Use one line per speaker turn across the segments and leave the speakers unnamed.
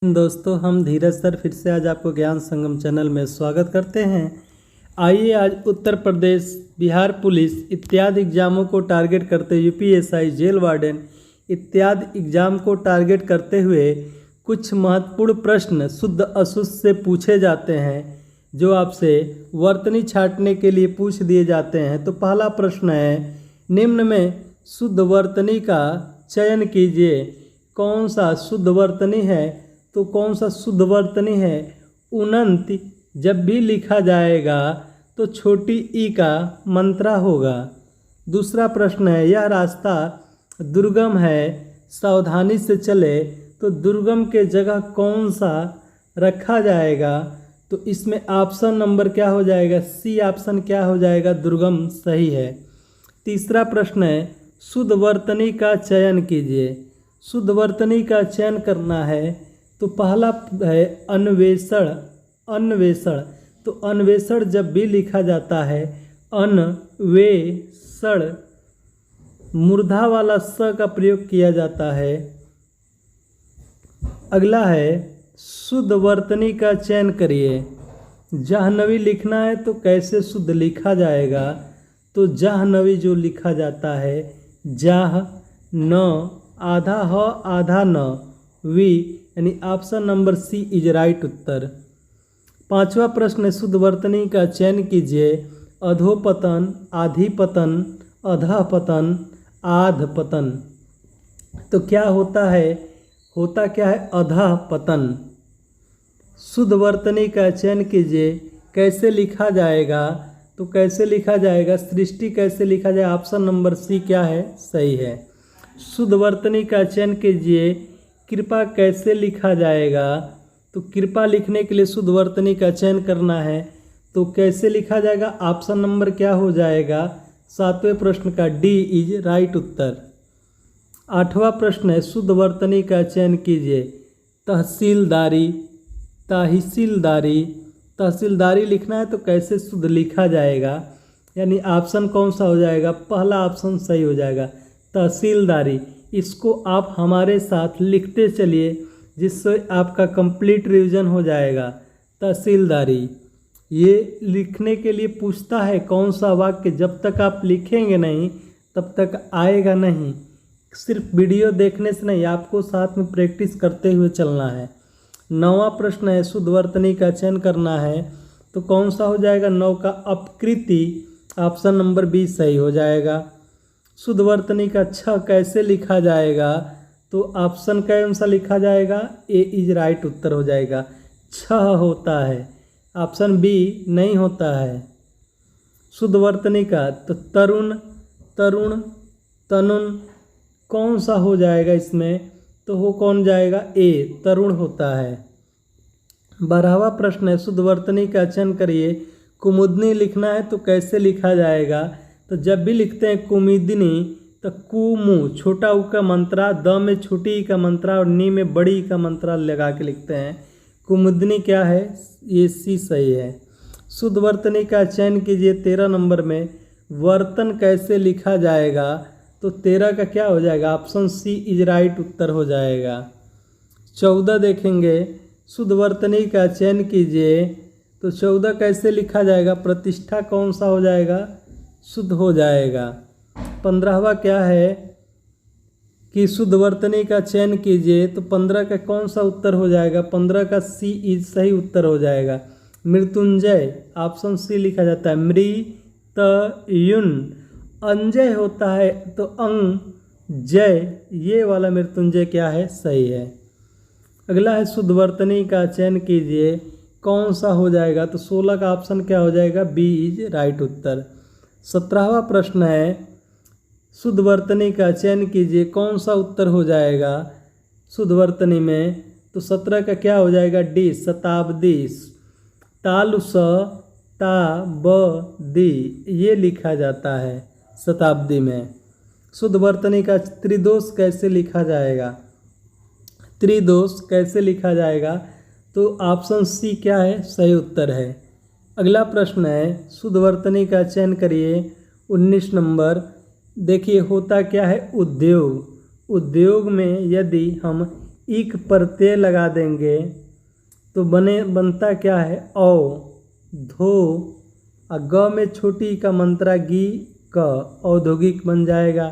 दोस्तों, हम धीरज सर फिर से आज आपको ज्ञान संगम चैनल में स्वागत करते हैं। आइए आज उत्तर प्रदेश, बिहार पुलिस इत्यादि एग्जामों को टारगेट करते यूपीएसआई, जेल वार्डन इत्यादि एग्जाम को टारगेट करते हुए कुछ महत्वपूर्ण प्रश्न शुद्ध अशुद्ध से पूछे जाते हैं, जो आपसे वर्तनी छांटने के लिए पूछ दिए जाते हैं। तो पहला प्रश्न है, निम्न में शुद्ध वर्तनी का चयन कीजिए। कौन सा शुद्ध वर्तनी है? तो कौन सा शुद्ध वर्तनी है? उनंत जब भी लिखा जाएगा तो छोटी ई का मंत्रा होगा। दूसरा प्रश्न है, यह रास्ता दुर्गम है, सावधानी से चले। तो दुर्गम के जगह कौन सा रखा जाएगा? तो इसमें ऑप्शन नंबर क्या हो जाएगा? सी ऑप्शन क्या हो जाएगा? दुर्गम सही है। तीसरा प्रश्न है, शुद्ध वर्तनी का चयन कीजिए। शुद्ध वर्तनी का चयन करना है तो पहला है अन्वेषण। अन्वेषण, तो अन्वेषण जब भी लिखा जाता है अन्वेषण, मूर्धा वाला स का प्रयोग किया जाता है। अगला है, शुद्ध वर्तनी का चयन करिए। जाह्नवी लिखना है तो कैसे शुद्ध लिखा जाएगा? तो जाह्नवी जो लिखा जाता है जाह न, आधा ह आधा न, वी, यानी option number C is right उत्तर। पांचवा प्रश्न, शुद्ध वर्तनी का चयन कीजिए। अधोपतन, आधिपतन, अधःपतन, आधपतन। तो क्या होता है? होता क्या है? अधःपतन। शुद्ध वर्तनी का चयन कीजिए। कैसे लिखा जाएगा? तो कैसे लिखा जाएगा? सृष्टि कैसे लिखा जाए? ऑप्शन नंबर सी क्या है? सही है। शुद्ध वर्तनी का चयन कीजिए। कृपा कैसे लिखा जाएगा? तो कृपा लिखने के लिए शुद्ध वर्तनी का चयन करना है, तो कैसे लिखा जाएगा? ऑप्शन नंबर क्या हो जाएगा? सातवें प्रश्न का डी इज राइट उत्तर। आठवां प्रश्न है, शुद्ध वर्तनी का चयन कीजिए। तहसीलदारी, तहसीलदारी, तहसीलदारी लिखना है तो कैसे शुद्ध लिखा जाएगा? यानी ऑप्शन कौन सा हो जाएगा? पहला ऑप्शन सही हो जाएगा, तहसीलदारी। इसको आप हमारे साथ लिखते चलिए, जिससे आपका कंप्लीट रिवीजन हो जाएगा। तहसीलदारी, ये लिखने के लिए पूछता है कौन सा वाक्य, जब तक आप लिखेंगे नहीं तब तक आएगा नहीं। सिर्फ वीडियो देखने से नहीं, आपको साथ में प्रैक्टिस करते हुए चलना है। नौवां प्रश्न है, शुद्ध वर्तनी का चयन करना है तो कौन सा हो जाएगा? 9 का अपकृति, ऑप्शन नंबर बी सही हो जाएगा। शुद्ध वर्तनी का छ कैसे लिखा जाएगा? तो ऑप्शन कौन सा लिखा जाएगा? ए इज राइट उत्तर हो जाएगा। छ होता है, ऑप्शन बी नहीं होता है। शुद्ध वर्तनी का तो तरुण, तरुण, तनुन, कौन सा हो जाएगा इसमें? तो वो कौन जाएगा? ए, तरुण होता है। 12वां प्रश्न है, शुद्ध वर्तनी का चयन करिए। कुमुदनी लिखना है तो कैसे लिखा जाएगा? तो जब भी लिखते हैं कुमुदनी तो कुमु, छोटा उ का मंत्रा, द में छोटी ई का मंत्रा और नी में बड़ी ई का मंत्रा लगा के लिखते हैं। कुमुदनी क्या है? ये सी सही है। शुद्ध वर्तनी का चयन कीजिए। 13 नंबर में वर्तन कैसे लिखा जाएगा? तो 13 का क्या हो जाएगा? ऑप्शन सी इज राइट उत्तर हो जाएगा। 14 देखेंगे, शुद्ध वर्तनी का चयन कीजिए। तो 14 कैसे लिखा जाएगा? प्रतिष्ठा कौन सा हो जाएगा? शुद्ध हो जाएगा। 15वां क्या है कि शुद्ध वर्तनी का चयन कीजिए। तो 15 का कौन सा उत्तर हो जाएगा? 15 का सी इज सही उत्तर हो जाएगा। मृत्युंजय, ऑप्शन सी लिखा जाता है। मृत्युन, अंजय होता है तो अंग जय, ये वाला मृत्युंजय क्या है? सही है। अगला है, शुद्ध वर्तनी का चयन कीजिए। कौन सा हो जाएगा? तो 16 का ऑप्शन क्या हो जाएगा? बी इज राइट उत्तर। 17वां प्रश्न है, शुद्ध वर्तनी का चयन कीजिए। कौन सा उत्तर हो जाएगा शुद्ध वर्तनी में? तो 17 का क्या हो जाएगा? डी, शताब्दी। तालु स ता ब दी, ये लिखा जाता है शताब्दी में। शुद्ध वर्तनी का त्रिदोष कैसे लिखा जाएगा? त्रिदोष कैसे लिखा जाएगा? तो ऑप्शन सी क्या है? सही उत्तर है। अगला प्रश्न है, शुद्ध वर्तनी का चयन करिए। 19 नंबर देखिए, होता क्या है? उद्योग। उद्योग में यदि हम इक प्रत्यय लगा देंगे तो बनता क्या है औ, धो, और ग में छोटी ई का मंत्रा गी क, औद्योगिक बन जाएगा।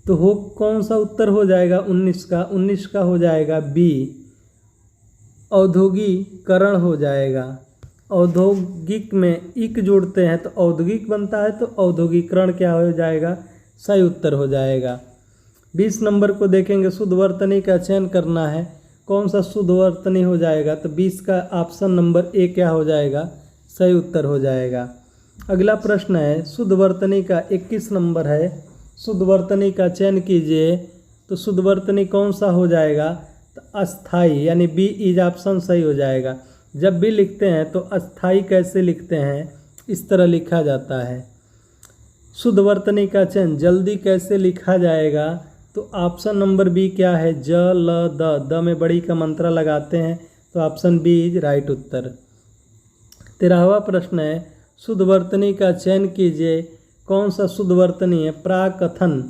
तो हो कौन सा उत्तर हो जाएगा 19 का हो जाएगा बी, औद्योगिकरण हो जाएगा। औद्योगिक में इक जोड़ते हैं तो औद्योगिक बनता है, तो औद्योगिकरण क्या हो जाएगा, सही उत्तर हो जाएगा। 20 नंबर को देखेंगे, शुद्ध वर्तनी का चयन करना है, कौन सा शुद्ध वर्तनी हो जाएगा, तो 20 का ऑप्शन नंबर ए क्या हो जाएगा, सही उत्तर हो जाएगा। अगला प्रश्न है शुद्ध वर्तनी का 21 नंबर है, शुद्ध वर्तनी का चयन कीजिए, तो शुद्ध वर्तनी कौन सा हो जाएगा, तो अस्थाई, यानी बी इज ऑप्शन सही हो जाएगा। जब भी लिखते हैं तो अस्थाई कैसे लिखते हैं, इस तरह लिखा जाता है। शुद्ध वर्तनी का चयन जल्दी कैसे लिखा जाएगा, तो ऑप्शन नंबर बी क्या है, ज ल द में बड़ी का मंत्रा लगाते हैं, तो ऑप्शन बी इज राइट उत्तर। 13वां प्रश्न है शुद्ध वर्तनी का चयन कीजिए, कौन सा शुद्ध वर्तनी है, प्राक कथन,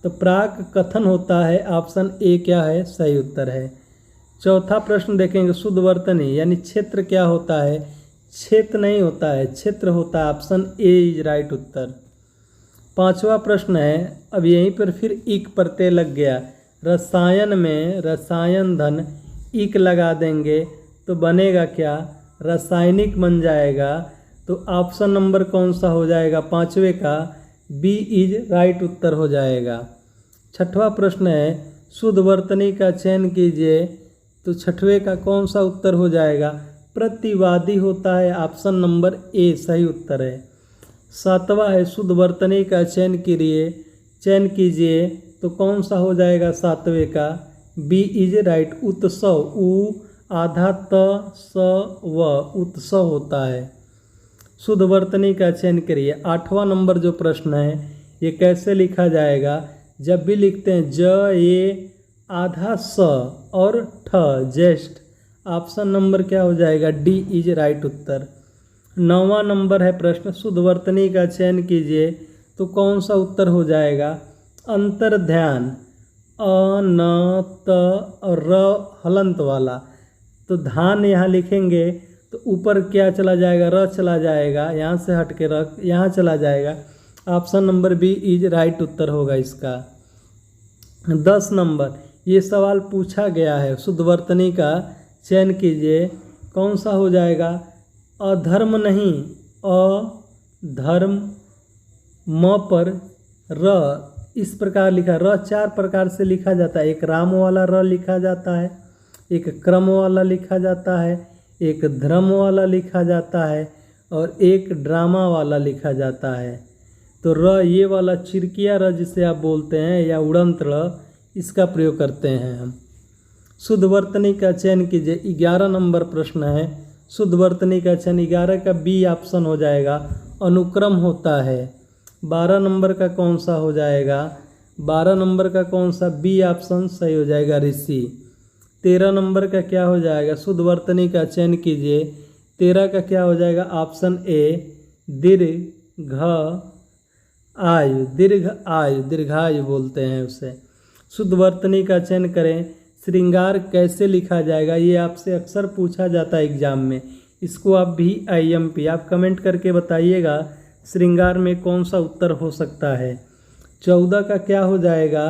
तो प्राक कथन होता है, ऑप्शन ए क्या है, सही उत्तर है। चौथा प्रश्न देखेंगे, शुद्ध वर्तनी यानी क्षेत्र क्या होता है, क्षेत्र नहीं होता है, क्षेत्र होता है, ऑप्शन ए इज राइट उत्तर। 5वां प्रश्न है, अब यहीं पर फिर इक प्रत्यय लग गया, रसायन में रसायन धन इक लगा देंगे तो बनेगा क्या, रासायनिक बन जाएगा। तो ऑप्शन नंबर कौन सा हो जाएगा, 5वें का बी इज राइट उत्तर हो जाएगा। 6वां प्रश्न है शुद्ध वर्तनी का चयन कीजिए, तो 6वें का कौन सा उत्तर हो जाएगा, प्रतिवादी होता है, ऑप्शन नंबर ए सही उत्तर है। 7वां है शुद्ध वर्तनी का चयन कीजिए, तो कौन सा हो जाएगा 7वें का, बी इज राइट, उत्सव, उ आधा त स व, उत्सव होता है। शुद्ध वर्तनी का चयन करिए। 8वां नंबर जो प्रश्न है ये कैसे लिखा जाएगा, जब भी लिखते हैं ज ये आधा स और ठ जेस्ट, ऑप्शन नंबर क्या हो जाएगा, डी इज राइट उत्तर। 9वां नंबर है प्रश्न, शुद्ध वर्तनी का चयन कीजिए, तो कौन सा उत्तर हो जाएगा, अंतर ध्यान, अ न त और र हलंत वाला, तो धान यहाँ लिखेंगे तो ऊपर क्या चला जाएगा, र चला जाएगा, यहाँ से हट के र यहाँ चला जाएगा, option number B is right उत्तर होगा इसका। 10 नंबर ये सवाल पूछा गया है, शुद्ध वर्तनी का चयन कीजिए, कौन सा हो जाएगा, अधर्म नहीं, अधर्म, म पर र, इस प्रकार लिखा, र 4 प्रकार से लिखा जाता है, एक राम वाला र लिखा जाता है, एक क्रम वाला लिखा जाता है, एक धर्म वाला लिखा जाता है, और एक ड्रामा वाला लिखा जाता है। तो र ये वाला चिरकिया र जिसे आप बोलते हैं, या उड़ंत र, इसका प्रयोग करते हैं हम। शुद्ध वर्तनी का चयन कीजिए। 11 नंबर प्रश्न है, शुद्ध वर्तनी का चयन 11 का बी ऑप्शन हो जाएगा, अनुक्रम होता है। 12 नंबर का कौन सा हो जाएगा, 12 नंबर का कौन सा, बी ऑप्शन सही हो जाएगा, ऋषि। 13 नंबर का क्या हो जाएगा, शुद्ध वर्तनी का चयन कीजिए, 13 का क्या हो जाएगा, ऑप्शन ए दीर्घ आयु, दीर्घायु बोलते हैं उसे। शुद्ध वर्तनी का चयन करें। श्रृंगार कैसे लिखा जाएगा, ये आपसे अक्सर पूछा जाता है एग्जाम में, इसको आप भी IMP आप कमेंट करके बताइएगा श्रृंगार में कौन सा उत्तर हो सकता है। 14 का क्या हो जाएगा,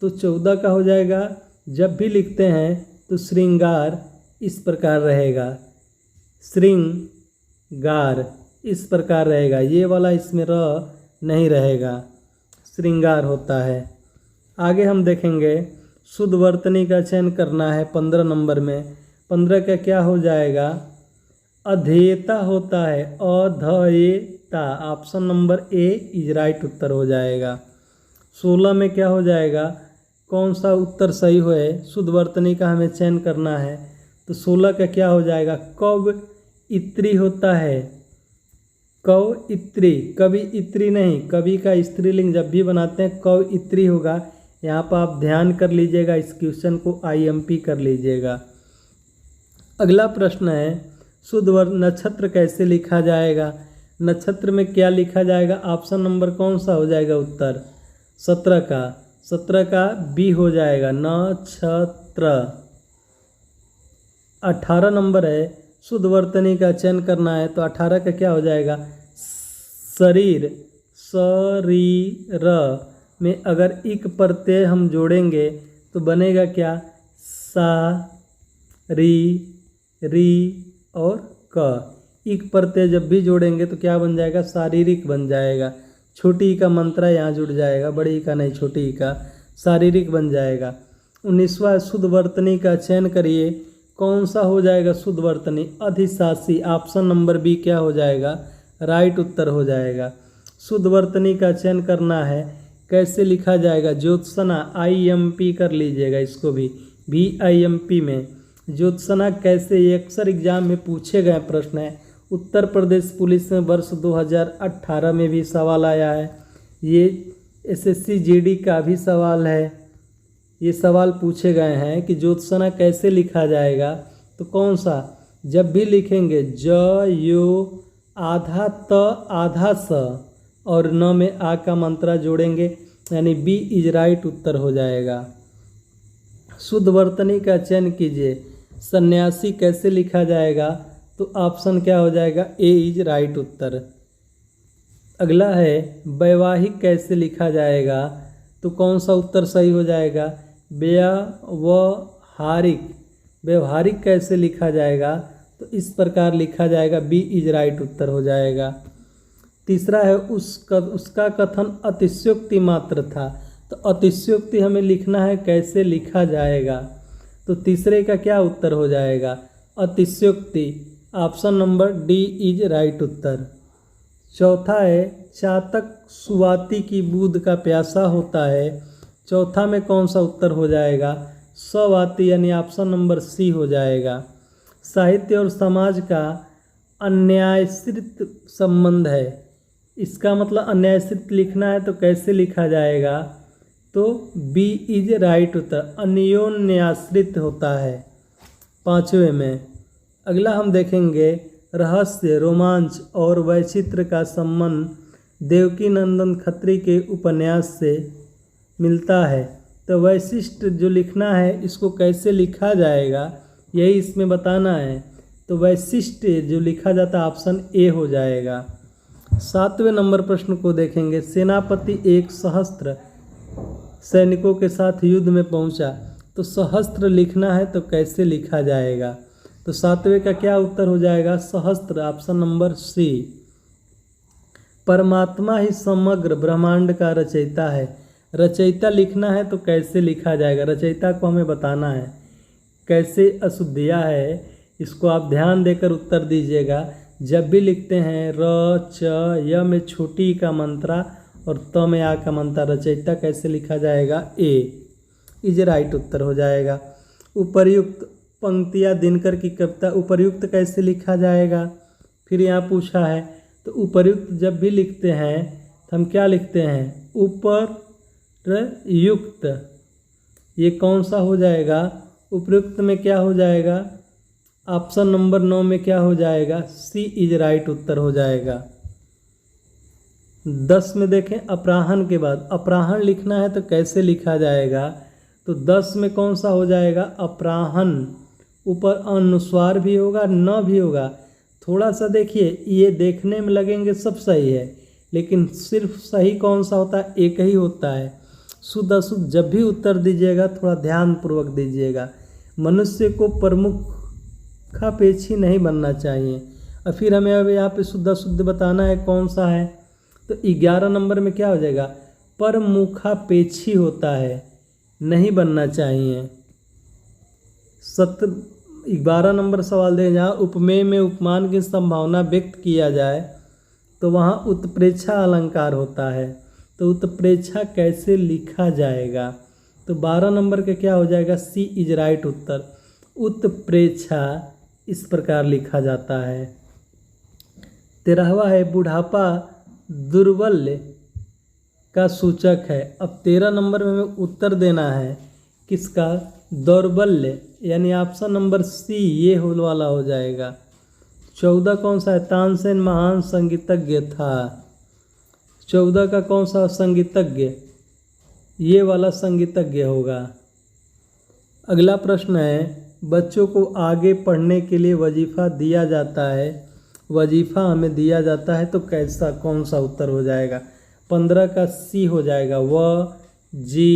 तो 14 का हो जाएगा, जब भी लिखते हैं तो श्रृंगार इस प्रकार रहेगा, श्रृंगार इस प्रकार रहेगा, ये वाला इसमें र नहीं रहेगा, श्रृंगार होता है। आगे हम देखेंगे, शुद्ध वर्तनी का चयन करना है 15 नंबर में। 15 का क्या हो जाएगा, अधेयता होता है, अधेयता, option number A is right उत्तर हो जाएगा। 16 में क्या हो जाएगा, कौन सा उत्तर सही है, शुद्ध वर्तनी का हमें चयन करना है, तो 16 का क्या हो जाएगा, कव इत्री होता है, कव इत्री, कवि इत्री नहीं, कवि का स्त्रीलिंग जब भी बनाते हैं कव इत्री होगा। यहाँ पर आप ध्यान कर लीजिएगा, इस क्वेश्चन को IMP कर लीजिएगा। अगला प्रश्न है, शुद्ध नक्षत्र कैसे लिखा जाएगा, नक्षत्र में क्या लिखा जाएगा, ऑप्शन नंबर कौन सा हो जाएगा उत्तर, 17 का बी हो जाएगा, नक्षत्र। सर्वत्र। 18 नंबर है, शुद्ध वर्तनी का चयन करना है तो 18 का क्या हो जाएगा? शरीर। शरीर में अगर इक प्रत्यय हम जोड़ेंगे तो बनेगा क्या? सा, री और क। इक प्रत्यय जब भी जोड़ेंगे तो क्या बन जाएगा? शारीरिक बन जाएगा। छोटी ई का मंत्रा यहाँ जुड़ जाएगा, बड़ी ई का नहीं, छोटी ई का, शारीरिक बन जाएगा। 19वां शुद्ध वर्तनी का चयन करिए, कौन सा हो जाएगा शुद्ध वर्तनी? अधिशासी। ऑप्शन नंबर बी क्या हो जाएगा? राइट उत्तर हो जाएगा। शुद्ध वर्तनी का चयन करना है, कैसे लिखा जाएगा? ज्योत्सना, IMP कर लीजिएगा इसको भी, VIMP में ज्योत्सना कैसे, ये अक्सर एग्जाम में पूछे गए प्रश्न है। उत्तर प्रदेश पुलिस में वर्ष 2018 में भी सवाल आया है। ये SSC GD का भी सवाल है। ये सवाल पूछे गए हैं कि ज्योत्सना कैसे लिखा जाएगा, तो कौन सा? जब भी लिखेंगे ज यो आधा त आधा स और न में आ का मंत्रा जोड़ेंगे, यानी बी इज राइट उत्तर हो जाएगा। शुद्ध वर्तनी का चयन कीजिए, सन्यासी कैसे लिखा जाएगा? तो ऑप्शन क्या हो जाएगा? ए इज राइट उत्तर। अगला है वैवाहिक कैसे लिखा जाएगा? तो कौन सा उत्तर सही हो जाएगा? व्यवहारिक। व्यवहारिक कैसे लिखा जाएगा? तो इस प्रकार लिखा जाएगा, बी इज राइट उत्तर हो जाएगा। तीसरा है उसका कथन अतिशयोक्ति मात्र था, तो अतिशयोक्ति हमें लिखना है, कैसे लिखा जाएगा? तो तीसरे का क्या उत्तर हो जाएगा? अतिशयोक्ति। Option number D is right उत्तर। चौथा है चातक सुवाती की बूंद का प्यासा होता है, चौथा में कौन सा उत्तर हो जाएगा? सवाती, यानी ऑप्शन नंबर सी हो जाएगा। साहित्य और समाज का अन्यायश्रित संबंध है, इसका मतलब अन्यायश्रित लिखना है तो कैसे लिखा जाएगा? तो बी इज राइट उत्तर, अन्योन्याश्रित होता है 5वें में। अगला हम देखेंगे रहस्य, रोमांच और वैचित्र का संबंध देवकी नंदन खत्री के उपन्यास से मिलता है, तो वैशिष्ट जो लिखना है इसको कैसे लिखा जाएगा, यही इसमें बताना है। तो वैशिष्ट जो लिखा जाता है ऑप्शन ए हो जाएगा। 7वें नंबर प्रश्न को देखेंगे, सेनापति एक सहस्त्र सैनिकों के साथ युद्ध में पहुंचा, तो सहस्त्र लिखना है तो कैसे लिखा जाएगा? तो 7वें का क्या उत्तर हो जाएगा? सहस्त्र, ऑप्शन नंबर सी। परमात्मा ही समग्र ब्रह्मांड का रचयिता है, रचयिता लिखना है तो कैसे लिखा जाएगा? रचयिता को हमें बताना है, कैसे अशुद्धियाँ है इसको आप ध्यान देकर उत्तर दीजिएगा। जब भी लिखते हैं र च य में छोटी का मंत्रा और त में आ का मंत्रा, रचयिता कैसे लिखा जाएगा? ए इज राइट उत्तर हो जाएगा। उपर्युक्त पंक्तियाँ दिनकर की कविता, उपर्युक्त कैसे लिखा जाएगा? फिर यहाँ पूछा है, तो उपर्युक्त जब भी लिखते हैं तो हम क्या लिखते हैं? उपरयुक्त। ये कौन सा हो जाएगा? उपर्युक्त में क्या हो जाएगा? ऑप्शन नंबर 9 में क्या हो जाएगा? सी इज राइट उत्तर हो जाएगा। 10 में देखें, अपराह्न के बाद अपराह्न लिखना है तो कैसे लिखा जाएगा? तो 10 में कौन सा हो जाएगा? अपराह्न। ऊपर अनुस्वार भी होगा, न भी होगा। थोड़ा सा देखिए, ये देखने में लगेंगे सब सही है, लेकिन सिर्फ सही कौन सा होता है? एक ही होता है। शुद्ध अशुद्ध जब भी उत्तर दीजिएगा थोड़ा ध्यानपूर्वक दीजिएगा। मनुष्य को प्रमुखापेक्षी नहीं बनना चाहिए। और फिर हमें अब यहाँ पे शुद्ध अशुद्ध बताना है कौन सा है। तो 11 नंबर में क्या हो जाएगा? परमुखापेक्षी होता है, नहीं बनना चाहिए। 12 नंबर सवाल दें, जहाँ उपमेय में उपमान की संभावना व्यक्त किया जाए तो वहाँ उत्प्रेक्षा अलंकार होता है, तो उत्प्रेक्षा कैसे लिखा जाएगा? तो 12 नंबर का क्या हो जाएगा? सी इज राइट उत्तर। उत्प्रेक्षा इस प्रकार लिखा जाता है। 13वां है बुढ़ापा दुर्बल्य का सूचक है। अब 13 नंबर में हमें उत्तर देना है किसका? दौर्बल्य, यानी ऑप्शन नंबर सी ये होल वाला हो जाएगा। 14 कौन सा है? तानसेन महान संगीतज्ञ था। 14 का कौन सा संगीतज्ञ? ये वाला संगीतज्ञ होगा। अगला प्रश्न है, बच्चों को आगे पढ़ने के लिए वजीफ़ा दिया जाता है, वजीफ़ा हमें दिया जाता है तो कैसा, कौन सा उत्तर हो जाएगा? 15 का सी हो जाएगा। व जी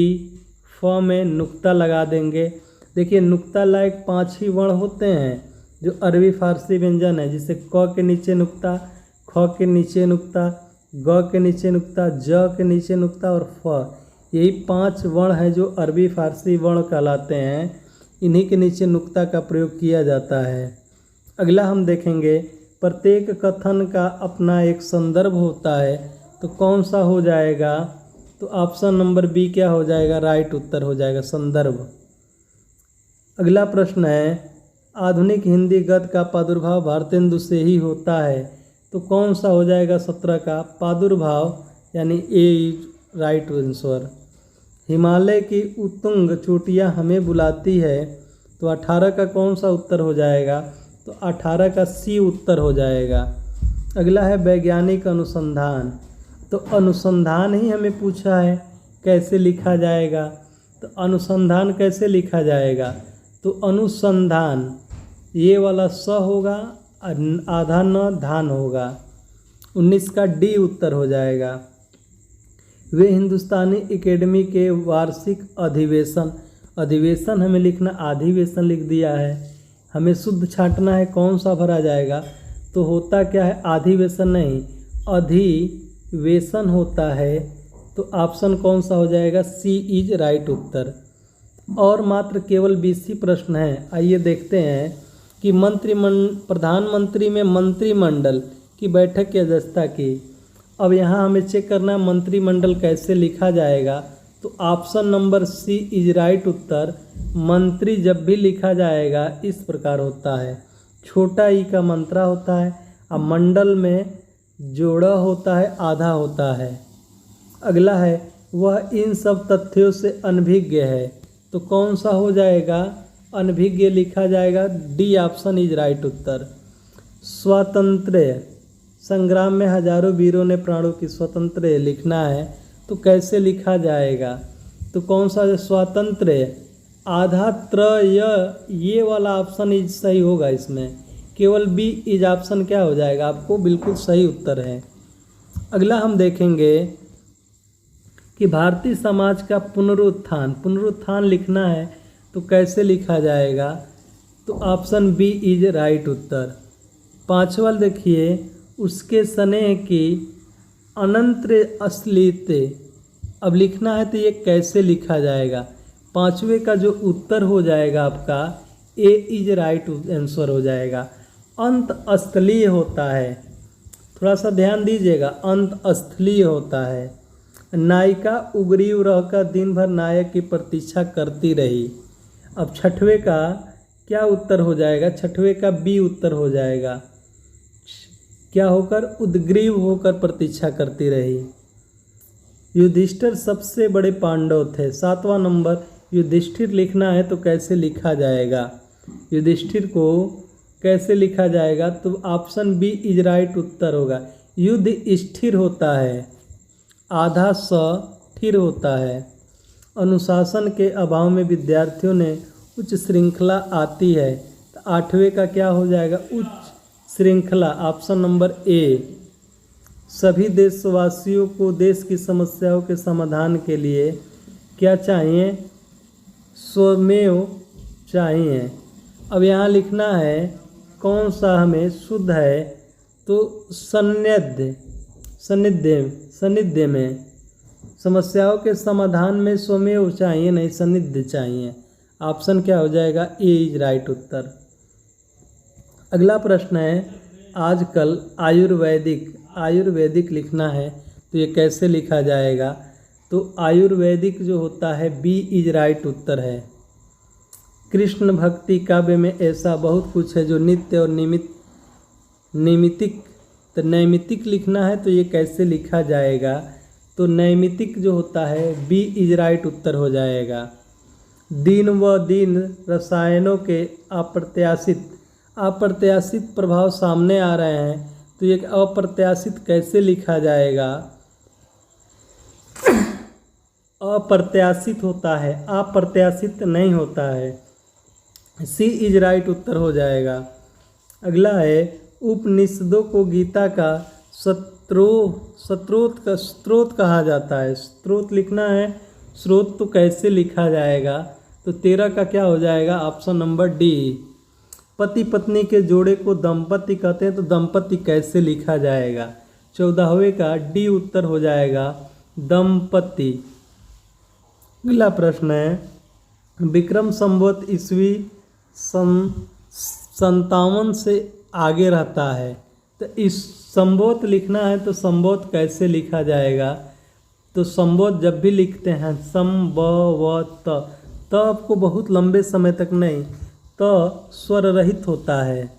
फ में नुक्ता लगा देंगे। देखिए नुक्ता लायक 5 ही वर्ण होते हैं जो अरबी फारसी व्यंजन है, जिसे क के नीचे नुक्ता, ख के नीचे नुक्ता, ग के नीचे नुक्ता, ज के नीचे नुक्ता और फ। यही 5 वर्ण हैं जो अरबी फारसी वर्ण कहलाते हैं। इन्हीं के नीचे नुक्ता का प्रयोग किया जाता है। अगला हम देखेंगे, प्रत्येक कथन का अपना एक संदर्भ होता है, तो कौन सा हो जाएगा? तो ऑप्शन नंबर बी क्या हो जाएगा? राइट उत्तर हो जाएगा, संदर्भ। अगला प्रश्न है, आधुनिक हिंदी गद्य का प्रादुर्भाव भारतेंदु से ही होता है, तो कौन सा हो जाएगा? 17 का प्रादुर्भाव, यानी ए इज राइट आंसर। हिमालय की उत्तुंग चोटियाँ हमें बुलाती है, तो 18 का कौन सा उत्तर हो जाएगा? तो 18 का सी उत्तर हो जाएगा। अगला है वैज्ञानिक अनुसंधान, तो अनुसंधान ही हमें पूछा है कैसे लिखा जाएगा, तो अनुसंधान कैसे लिखा जाएगा? तो अनुसंधान ये वाला स होगा, आधा न धान होगा। 19 का डी उत्तर हो जाएगा। वे हिंदुस्तानी एकेडमी के वार्षिक अधिवेशन, अधिवेशन हमें लिखना, अधिवेशन लिख दिया है, हमें शुद्ध छांटना है, कौन सा भरा जाएगा? तो होता क्या है? अधिवेशन नहीं, अधिवेशन होता है, तो ऑप्शन कौन सा हो जाएगा? सी इज राइट उत्तर। और मात्र केवल 20 ही प्रश्न हैं। आइए देखते हैं कि प्रधानमंत्री में मंत्रिमंडल की बैठक की अध्यक्षता की। अब यहाँ हमें चेक करना है मंत्रिमंडल कैसे लिखा जाएगा, तो option number C is right उत्तर। मंत्री जब भी लिखा जाएगा इस प्रकार होता है, छोटा ई का मंत्रा होता है, अब मंडल में जोड़ा होता है, आधा होता है। अगला है, वह इन सब तथ्यों से अनभिज्ञ है, तो कौन सा हो जाएगा? अनभिज्ञ लिखा जाएगा, डी ऑप्शन इज राइट उत्तर। स्वातंत्र्य संग्राम में हजारों वीरों ने प्राणों की स्वतंत्र लिखना है, तो कैसे लिखा जाएगा? तो कौन सा? स्वातंत्र्य आधा ये वाला ऑप्शन इज सही होगा। इसमें केवल बी इज ऑप्शन क्या हो जाएगा? आपको बिल्कुल सही उत्तर है। अगला हम देखेंगे कि भारतीय समाज का पुनरुत्थान, पुनरुत्थान लिखना है तो कैसे लिखा जाएगा? तो ऑप्शन बी इज राइट उत्तर। 5वां देखिए, उसके स्नेह की अनंत असलियत, अब लिखना है तो ये कैसे लिखा जाएगा? 5वें का जो उत्तर हो जाएगा आपका ए इज राइट आंसर हो जाएगा। अंत स्थलीय होता है, थोड़ा सा ध्यान दीजिएगा, अंत स्थलीय होता है। नायिका उग्रीव रहकर दिन भर नायक की प्रतीक्षा करती रही। अब 6वें का क्या उत्तर हो जाएगा? 6वें का बी उत्तर हो जाएगा, क्या होकर? उद्ग्रीव होकर प्रतीक्षा करती रही। युधिष्ठिर सबसे बड़े पांडव थे। 7वां नंबर, युधिष्ठिर लिखना है तो कैसे लिखा जाएगा? युधिष्ठिर को कैसे लिखा जाएगा? तो ऑप्शन बी इज राइट उत्तर होगा। युद्ध स्थिर होता है, आधा स स्थिर होता है। अनुशासन के अभाव में विद्यार्थियों ने उच्च श्रृंखला आती है, तो 8वें का क्या हो जाएगा? उच्च श्रृंखला, ऑप्शन नंबर ए। सभी देशवासियों को देश की समस्याओं के समाधान के लिए क्या चाहिए? स्वमेव चाहिए। अब यहाँ लिखना है कौन सा हमें शुद्ध है? तो सानिध्य में, समस्याओं के समाधान में स्वमेव चाहिए, नहीं सानिध्य चाहिए। ऑप्शन क्या हो जाएगा? ए इज राइट उत्तर। अगला प्रश्न है, आजकल आयुर्वेदिक लिखना है तो ये कैसे लिखा जाएगा? तो आयुर्वेदिक जो होता है बी इज राइट उत्तर है। कृष्ण भक्ति काव्य में ऐसा बहुत कुछ है जो नित्य और नैमित्तिक, तो नैमित्तिक लिखना है तो ये कैसे लिखा जाएगा? तो नैमित्तिक जो होता है बी इज राइट उत्तर हो जाएगा। दिन व दिन रसायनों के अप्रत्याशित प्रभाव सामने आ रहे हैं, तो ये अप्रत्याशित कैसे लिखा जाएगा? अप्रत्याशित होता है, अप्रत्याशित नहीं होता है। सी इज राइट उत्तर हो जाएगा। अगला है उपनिषदों को गीता का स्रोत कहा जाता है। स्रोत लिखना है, स्रोत तो कैसे लिखा जाएगा, तो 13 का क्या हो जाएगा, ऑप्शन नंबर डी। पति पत्नी के जोड़े को दंपति कहते हैं, तो दंपति कैसे लिखा जाएगा, 14वें का डी उत्तर हो जाएगा, दंपति। अगला प्रश्न है विक्रम संवत ईस्वी 57 से आगे रहता है, तो इस संवत लिखना है, तो संवत कैसे लिखा जाएगा, तो संवत जब भी लिखते हैं संवत, तो आपको बहुत लंबे समय तक नहीं, तो स्वर रहित होता है।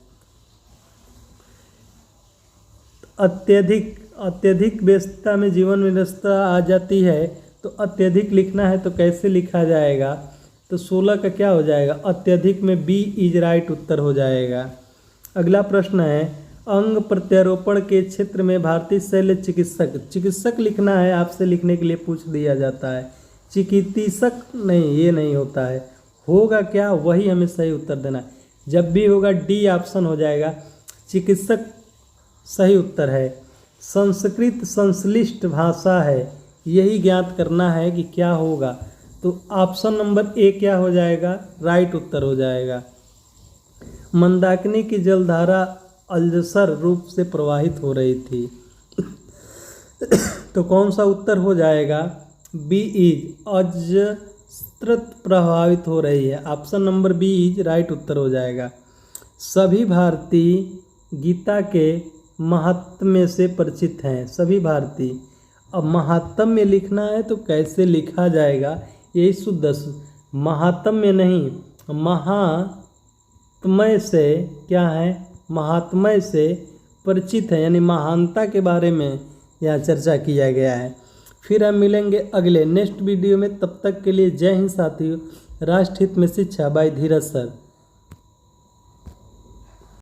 अत्यधिक व्यस्तता में जीवन में व्यस्तता आ जाती है, तो अत्यधिक लिखना है, तो कैसे लिखा जाएगा, तो 16 का क्या हो जाएगा, अत्यधिक में बी इज राइट उत्तर हो जाएगा। अगला प्रश्न है अंग प्रत्यारोपण के क्षेत्र में भारतीय शल्य चिकित्सक लिखना है, आपसे लिखने के लिए पूछ दिया जाता है। चिकित्सक नहीं, ये नहीं होता है, होगा क्या, वही हमें सही उत्तर देना है। जब भी होगा डी ऑप्शन हो जाएगा, चिकित्सक सही उत्तर है। संस्कृत संश्लिष्ट भाषा है, यही ज्ञात करना है कि क्या होगा, तो ऑप्शन नंबर ए क्या हो जाएगा, राइट उत्तर हो जाएगा। मंदाकिनी की जलधारा अल्जसर रूप से प्रवाहित हो रही थी, तो कौन सा उत्तर हो जाएगा, बी इज अजस्त्रत प्रभावित हो रही है, option number B is right उत्तर हो जाएगा। सभी भारतीय गीता के महात्म्य से परिचित हैं, सभी भारतीय। अब महात्म्य लिखना है, तो कैसे लिखा जाएगा, यही शुद्ध महात्म्य नहीं, महात्म्य से क्या है, महात्म्य से परिचित है, यानी महानता के बारे में यहाँ चर्चा किया गया है। फिर हम मिलेंगे अगले नेक्स्ट वीडियो में, तब तक के लिए जय हिंद साथियों। राष्ट्र हित में शिक्षा बाय धीरज सर।